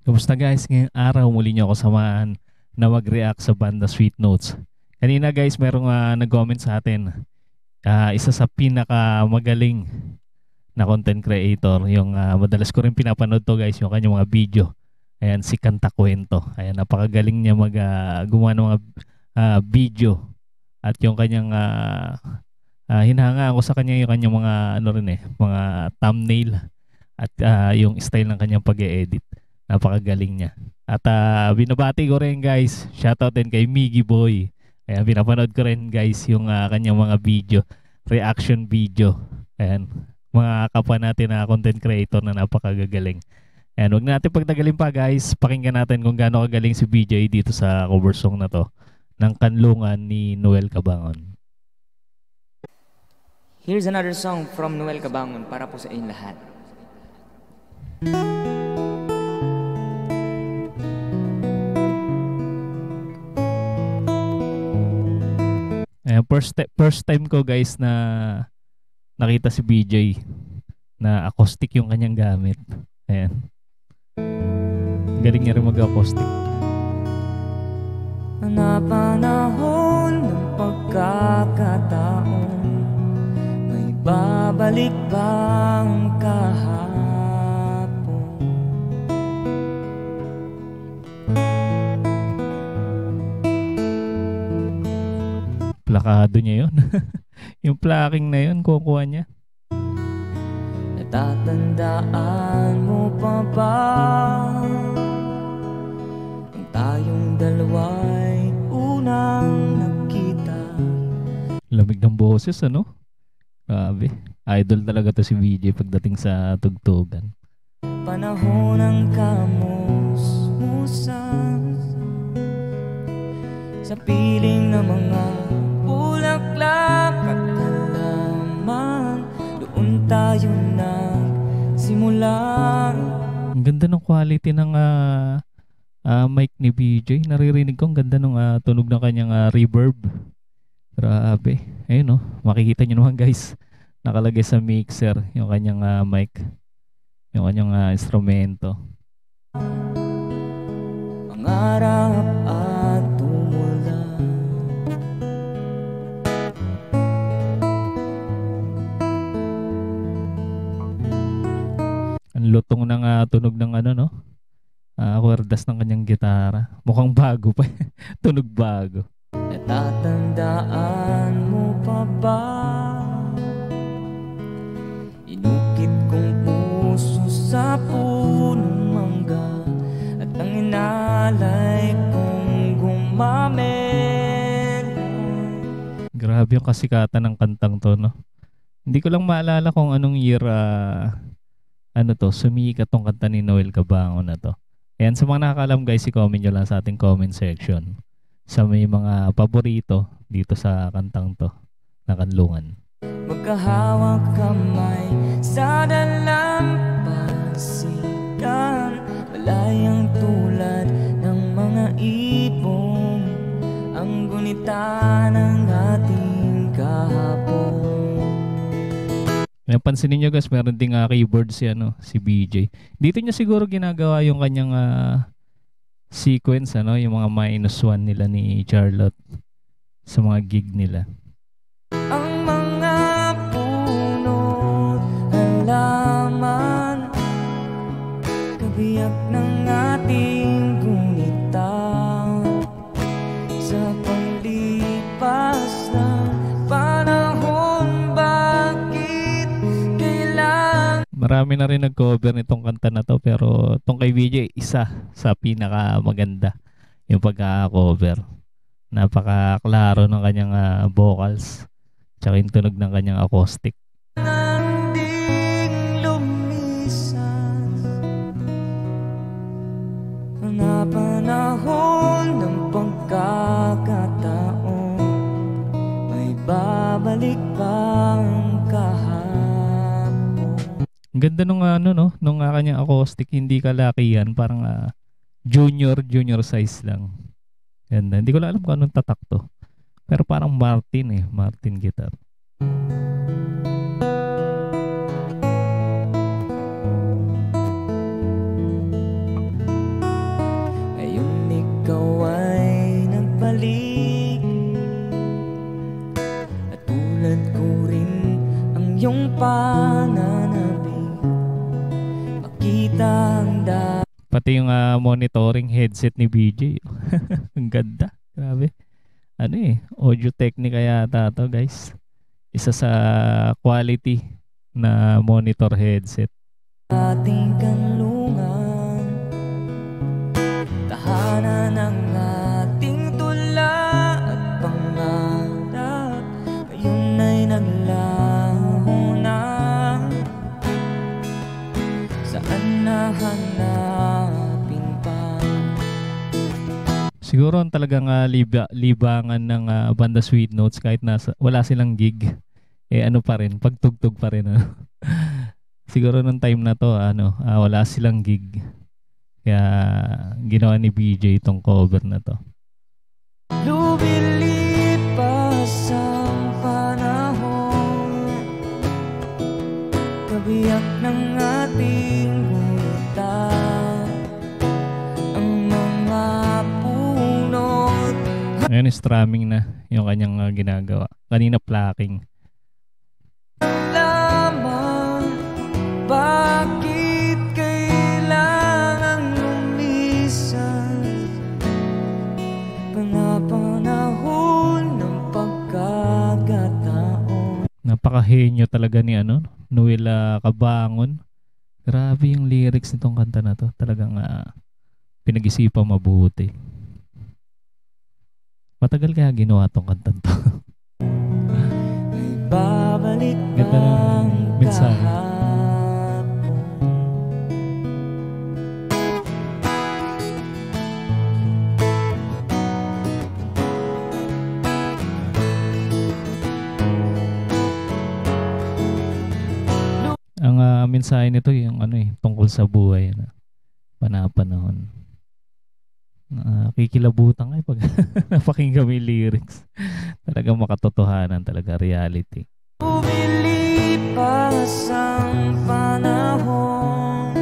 Kumusta guys? Ngayong araw muli niyo ako samahan na mag-react sa banda Sweet Notes. Kanina guys, merong nag-comment sa atin. Isa sa pinaka magaling na content creator. Yung madalas ko rin pinapanood to guys, yung kanyang mga video. Ayan, si Kanta Kwento. Ayan, napakagaling niya gumawa ng mga video. At yung kanyang hinahanga ako sa kanya yung kanyang mga ano rin mga thumbnail at yung style ng kanyang pag-e-edit. Napakagaling niya. At binabati ko rin guys. Shoutout din kay Miggy Boy. Ayan, pinapanood ko rin guys yung kanyang mga video. Reaction video. Ayan, mga kapwa natin na content creator na napakagagaling. Ayan, huwag natin pagtagalin pa guys. Pakinggan natin kung gaano kagaling si BJ dito sa cover song na to ng Kanlungan ni Noel Cabangon. Here's another song from Noel Cabangon para po sa inyong lahat. Ayan, first time ko guys na nakita si BJ na acoustic yung kanyang gamit. Ayan. Galing niya rin mag-acoustic. Napanahon ng pagkakataon, may babalik bang kahapon? Plakado niya yun. Yung plucking na yun, kukuha niya. Natatandaan mo pa ba nung tayong dalawa'y unang nagkita? Lamig ng boses, ano? Grabe. Idol talaga to si BJ pagdating sa tugtugan. Panahon ng kamusmusan sa piling ng mga bulaklak at halaman, doon tayo nagsimula. Ang ganda ng quality ng mic ni BJ. Naririnig ko ang ganda ng tunog ng kanyang reverb. Grabe. Ayun, no? Makikita nyo naman guys. Nakalagay sa mixer yung kanyang mic. Yung kanyang instrumento. Pangarap at tumula. Ang lutong ng tunog ng ano, no? Kwerdas ng kanyang gitara. Mukhang bago pa. Tunog bago. Natatandaan mo pa ba? Inukit kong puso sa punong mangga at ang inalay kong gumamela. Grabe yung kasikatan ng kantang to, no? Hindi ko lang maalala kung anong year sumikat tong kanta ni Noel Cabangon na to. Ayan, sa mga nakakalam guys, i-comment nyo lang sa ating comment section sa may mga paborito dito sa kantang to na Kanlungan. Magkahawak kamay sa dalampasigan, malayang tulad ng mga ibong, ang gunita ng ating kahapon. Napansin niyo guys, meron ding keyboard si BJ. Dito niya siguro ginagawa yung kanyang sequence, yung mga -1 nila ni Charlotte sa mga gig nila. Ang mga puno't halaman, kabiyak ng ating gunita, sa paglipas ng panahon, bakit kailangan? Marami na rin nag-cover nitong kanta na to, pero itong kay BJ, isa sa pinaka maganda yung pagka-cover. Napaka-klaro ng kanyang vocals, tsaka yung tunog ng kanyang acoustic. Nanding lumisan na panahon ng pagkakataon, may babalik bang kahapon? Ang ganda nung nung kanyang acoustic, hindi kalakihan, parang junior size lang. Ganda. Hindi ko lang alam kung anong tatak to. Pero parang Martin guitar. Ito yung monitoring headset ni BJ. Ang ganda. Grabe. Ano audio Technica yata to guys. Isa sa quality na monitor headset. Ating kanlungan, tahanan ng ating tula at pangarap, ngayon ay naglaho na. Saan nahanapin pa? Siguro ang talagang libangan ng banda Sweet Notes kahit wala silang gig, ano pa rin, pagtugtog pa rin. Siguro nung time na to, wala silang gig. Kaya ginawa ni BJ itong cover na to. Lumilipas ang panahon, kabiyak ng ating buta, ang mga punot. Ngayon strumming na yung kanyang ginagawa. Kanina plucking. Lamang, bakit kailangan lumisan? Mga panahon ng pagkakataon. Napakahenyo talaga ni Noel Cabangon. Grabe yung lyrics nitong kanta na to. Talagang pinag-isipan mabuti. Matagal kaya ginawa tong kantang to. Babalik Ganda ng mensahe. Ang mensahe nito yung tungkol sa buhay na panahon. Kikilabutan kayo pag napakinggan yung lyrics. Talagang makatotohanan, talaga reality. Lumilipas ang panahon,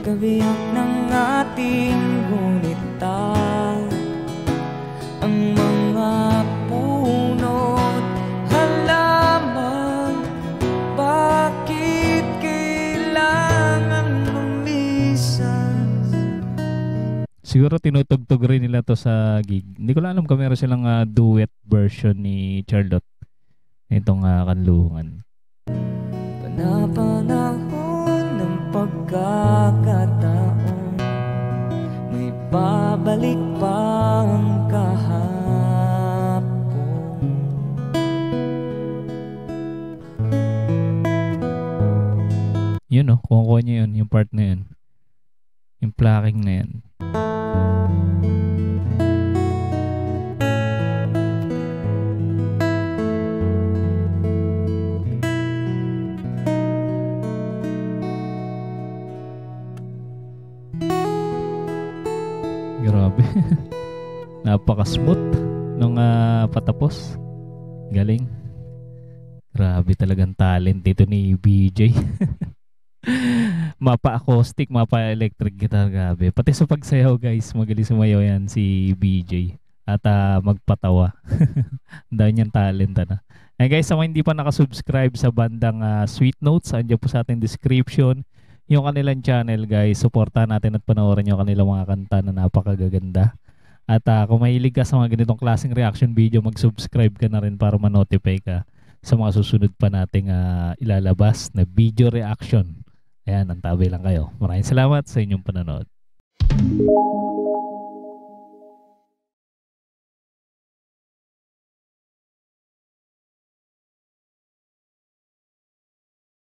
kabiyak ng ating gunita, ang mga punot, halaman, bakit kailangan lumisan? Siguro tinutugtog rin nila to sa gig. Hindi ko lang alam kung meron silang duet version ni Charlotte itong kanlungan. Panahon ng pagkakataon, may babalik pa ang kahapon. Yun kuha niya yun, yung part na yun. Yung plucking na yan. Grabe. Napaka-smooth nung patapos. Galing. Grabe talagang talent dito ni BJ. Mapa-acoustic, mapa-electric guitar. Grabe. Pati sa pagsayaw guys, magaling sumayaw yan si BJ. At magpatawa. Ang dami niyang talent. And guys, sa mga hindi pa nakasubscribe sa bandang Sweet Notes, andyan po sa ating description yung kanilang channel guys. Suportahan natin at panoorin yung kanilang mga kanta na napakagaganda. At kung mahilig ka sa mga ganitong klaseng reaction video, mag-subscribe ka na rin para ma-notify ka sa mga susunod pa nating ilalabas na video reaction. Ayan, antabay lang kayo. Maraming salamat sa inyong panonood.